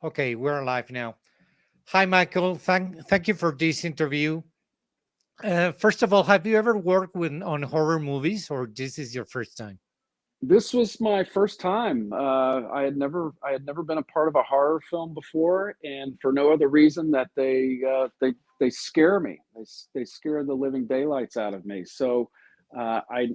Okay, we're live now. Hi, Michael. Thank you for this interview. First of all, have you ever worked with on horror movies, or this is your first time? This was my first time. I had never been a part of a horror film before, and for no other reason that they scare me. They scare the living daylights out of me. So I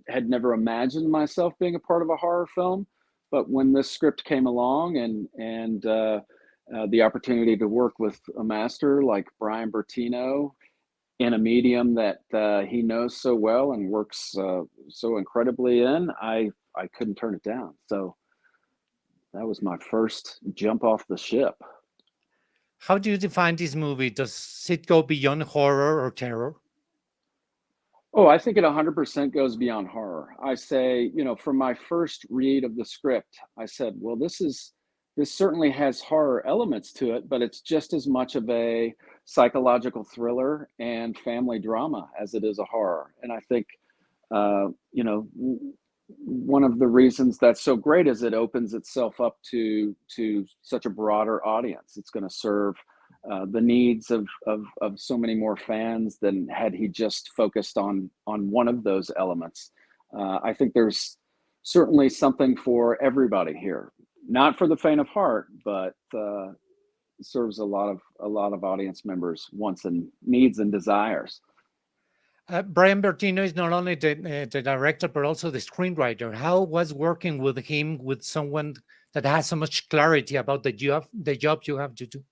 had never imagined myself being a part of a horror film, but when this script came along and the opportunity to work with a master like Brian Bertino in a medium that he knows so well and works so incredibly in, I couldn't turn it down. So that was my first jump off the ship. How do you define this movie? Does it go beyond horror or terror? Oh, I think it 100% goes beyond horror. I say, from my first read of the script, I said, well, this certainly has horror elements to it, but it's just as much of a psychological thriller and family drama as it is a horror. And I think, one of the reasons that's so great is it opens itself up to such a broader audience. It's going to serve the needs of so many more fans than had he just focused on one of those elements. I think there's certainly something for everybody here. Not for the faint of heart, but serves a lot of audience members' wants and needs and desires. Brian Bertino is not only the director, but also the screenwriter. How was working with him, with someone that has so much clarity about the job you have to do?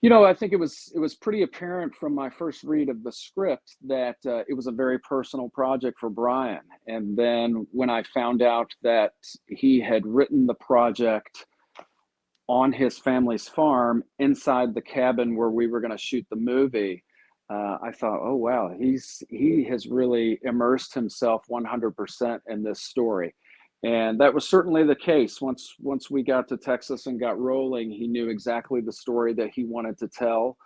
I think it was pretty apparent from my first read of the script that it was a very personal project for Brian. And then when I found out that he had written the project on his family's farm inside the cabin where we were going to shoot the movie, I thought, oh wow, he has really immersed himself 100% in this story. And that was certainly the case. Once we got to Texas and got rolling, he knew exactly the story that he wanted to tell.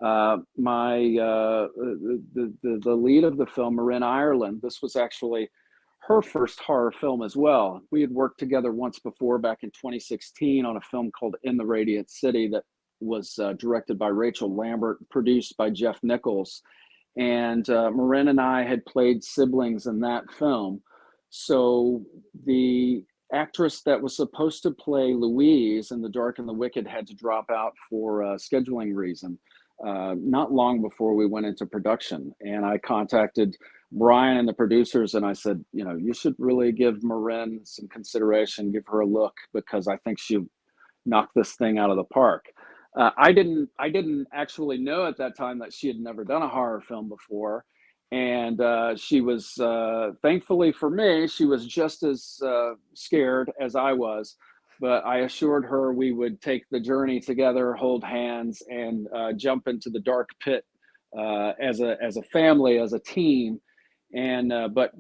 My the lead of the film, Marin Ireland, this was actually her first horror film as well. We had worked together once before back in 2016 on a film called In the Radiant City that was directed by Rachel Lambert, produced by Jeff Nichols. And Marin and I had played siblings in that film. So the actress that was supposed to play Louise in The Dark and the Wicked had to drop out for a scheduling reason. Not long before we went into production, and I contacted Brian and the producers, and I said, you should really give Marin some consideration, give her a look, because I think she knocked this thing out of the park. I didn't actually know at that time that she had never done a horror film before, and she was, thankfully for me, she was just as scared as I was. But I assured her we would take the journey together, hold hands, and jump into the dark pit as a family, as a team. And but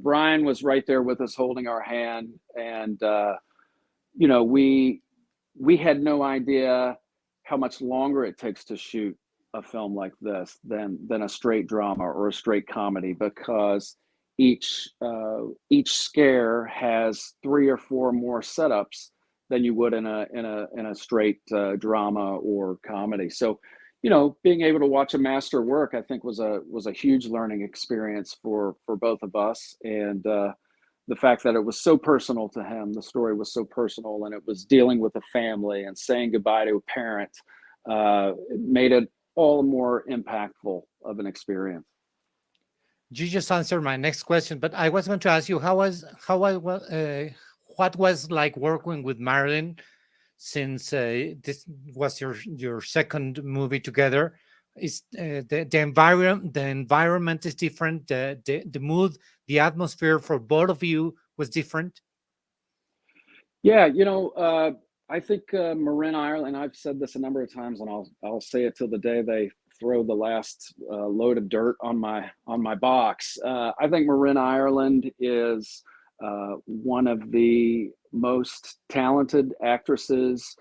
Brian was right there with us, holding our hand, and you know we we had no idea how much longer it takes to shoot a film like this than a straight drama or a straight comedy, because each scare has three or four more setups than you would in a straight drama or comedy. So, being able to watch a master work, I think was a huge learning experience for both of us, and the fact that it was so personal to him, the story was so personal, and it was dealing with a family and saying goodbye to a parent, it made it all more impactful of an experience. You just answered my next question, but I was going to ask you what was like working with Marilyn, since this was your second movie together. Is the environment is different, the mood, the atmosphere for both of you was different? Yeah, I think Marin Ireland. I've said this a number of times, and I'll say it till the day they throw the last load of dirt on my box. I think Marin Ireland is one of the most talented actresses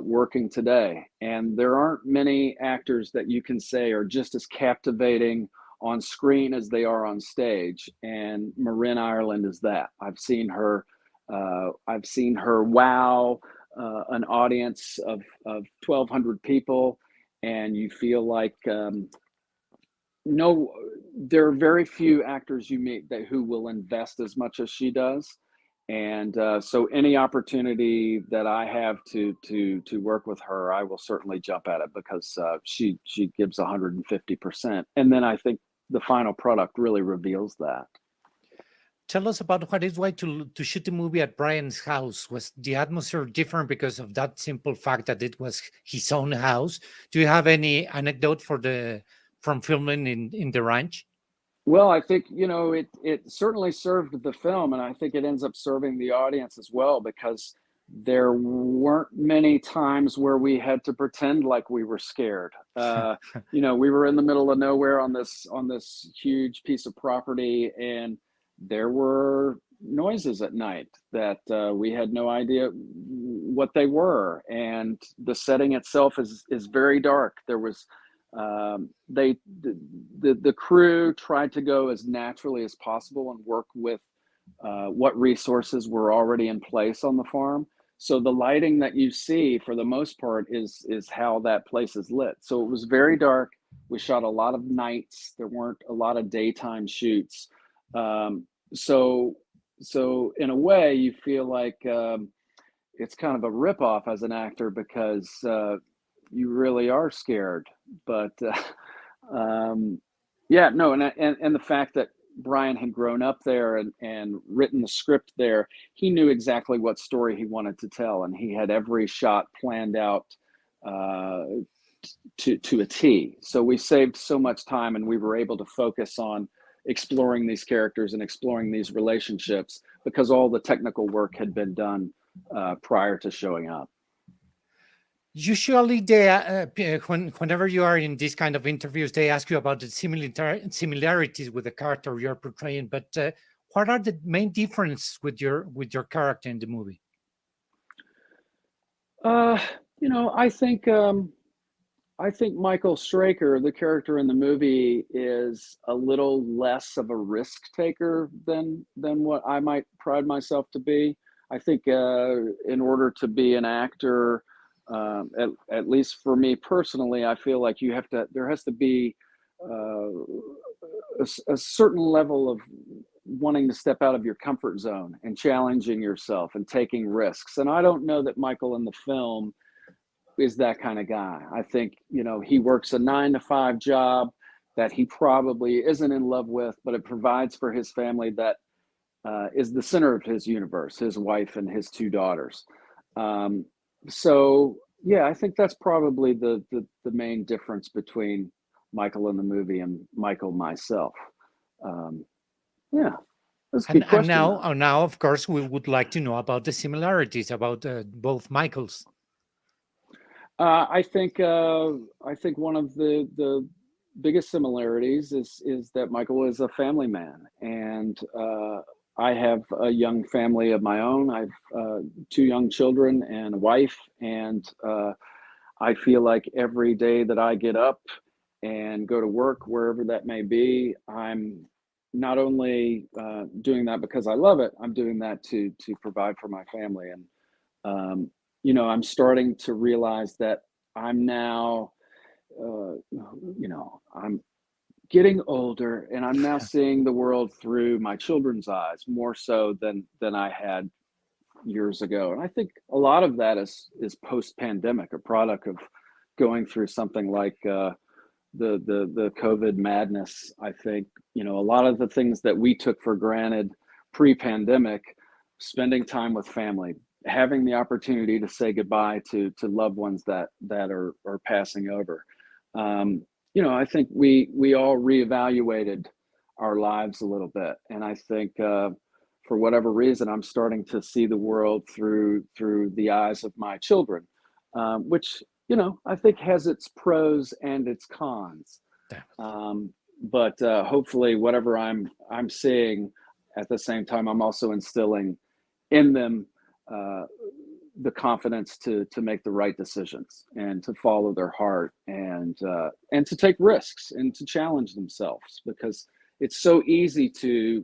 working today, and there aren't many actors that you can say are just as captivating on screen as they are on stage. And Marin Ireland is that. I've seen her wow an audience of 1,200 people, and you feel like no, there are very few actors you meet who will invest as much as she does. And so any opportunity that I have to work with her, I will certainly jump at it, because she gives 150%. And then I think the final product really reveals that. Tell us about what it's like to shoot the movie at Brian's house. Was the atmosphere different because of that simple fact that it was his own house? Do you have any anecdote from filming in the ranch? Well, I think, it certainly served the film, and I think it ends up serving the audience as well, because there weren't many times where we had to pretend like we were scared. We were in the middle of nowhere on this huge piece of property, and there were noises at night that we had no idea what they were, and the setting itself is very dark. There was the crew tried to go as naturally as possible and work with what resources were already in place on the farm. So the lighting that you see, for the most part, is how that place is lit. So it was very dark. We shot a lot of nights. There weren't a lot of daytime shoots. So in a way, you feel like it's kind of a ripoff as an actor, because you really are scared. But yeah, no, and the fact that Brian had grown up there and written the script there, he knew exactly what story he wanted to tell, and he had every shot planned out to a T. So we saved so much time, and we were able to focus on exploring these characters and exploring these relationships, because all the technical work had been done prior to showing up. Usually, whenever you are in these kind of interviews, they ask you about the similarities with the character you're portraying. But what are the main differences with your character in the movie? I think Michael Straker, the character in the movie, is a little less of a risk taker than what I might pride myself to be. I think in order to be an actor, at least for me personally, I feel like there has to be a certain level of wanting to step out of your comfort zone and challenging yourself and taking risks. And I don't know that Michael in the film is that kind of guy. I think, he works a 9-to-5 job that he probably isn't in love with, but it provides for his family that is the center of his universe, his wife and his 2 daughters. So yeah, I think that's probably the main difference between Michael in the movie and Michael myself. Yeah, that's a good question. And now, of course, we would like to know about the similarities about both Michaels. I think one of the biggest similarities is that Michael is a family man, and I have a young family of my own. I've 2 young children and a wife, and I feel like every day that I get up and go to work, wherever that may be, I'm not only doing that because I love it, I'm doing that to provide for my family. And I'm starting to realize that I'm now, I'm getting older, and I'm now seeing the world through my children's eyes more so than I had years ago. And I think a lot of that is post-pandemic, a product of going through something like the COVID madness. I think, a lot of the things that we took for granted pre-pandemic, spending time with family, having the opportunity to say goodbye to loved ones that are passing over. I think we all reevaluated our lives a little bit. And I think for whatever reason, I'm starting to see the world through the eyes of my children, which, I think has its pros and its cons. But hopefully whatever I'm seeing, at the same time, I'm also instilling in them the confidence to make the right decisions and to follow their heart and to take risks and to challenge themselves, because it's so easy to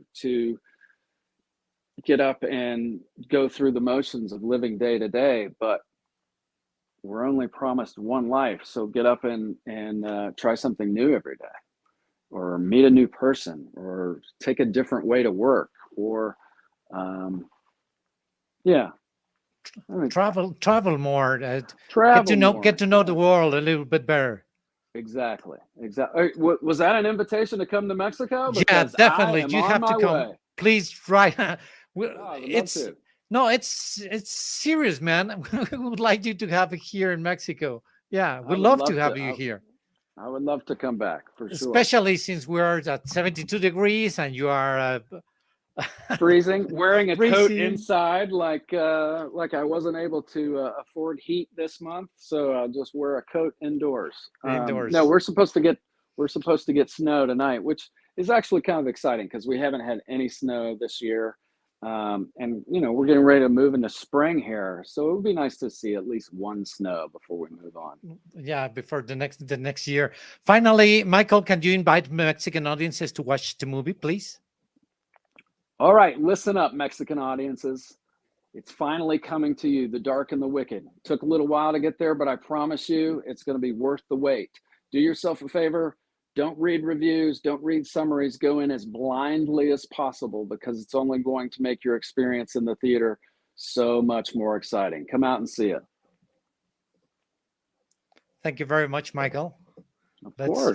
get up and go through the motions of living day to day, but we're only promised one life. So get up and try something new every day, or meet a new person, or take a different way to work, or yeah, I mean, Travel more. travel more. Get to know the world a little bit better. Exactly. Was that an invitation to come to Mexico? Yeah, Because I definitely. am You on have to my come. way. Please try. Oh, I would love It's to. no, it's serious, man. We would like you to have it here in Mexico. Yeah, I we'd would love to love have to. you here, I would love to come back for sure. especially since we are at 72 degrees and you are Freezing, wearing a coat freezing inside, like I wasn't able to afford heat this month, so I'll just wear a coat indoors. No, indoors. we're supposed to get snow tonight, which is actually kind of exciting because we haven't had any snow this year. And we're getting ready to move into spring here, so it would be nice to see at least one snow before we move on. Yeah, before the next year. Finally, Michael, can you invite Mexican audiences to watch the movie, please? All right, listen up, Mexican audiences. It's finally coming to you, The Dark and the Wicked. Took a little while to get there, but I promise you it's going to be worth the wait. Do yourself a favor. Don't read reviews. Don't read summaries. Go in as blindly as possible, because it's only going to make your experience in the theater so much more exciting. Come out and see it. Thank you very much, Michael. Of Let's course.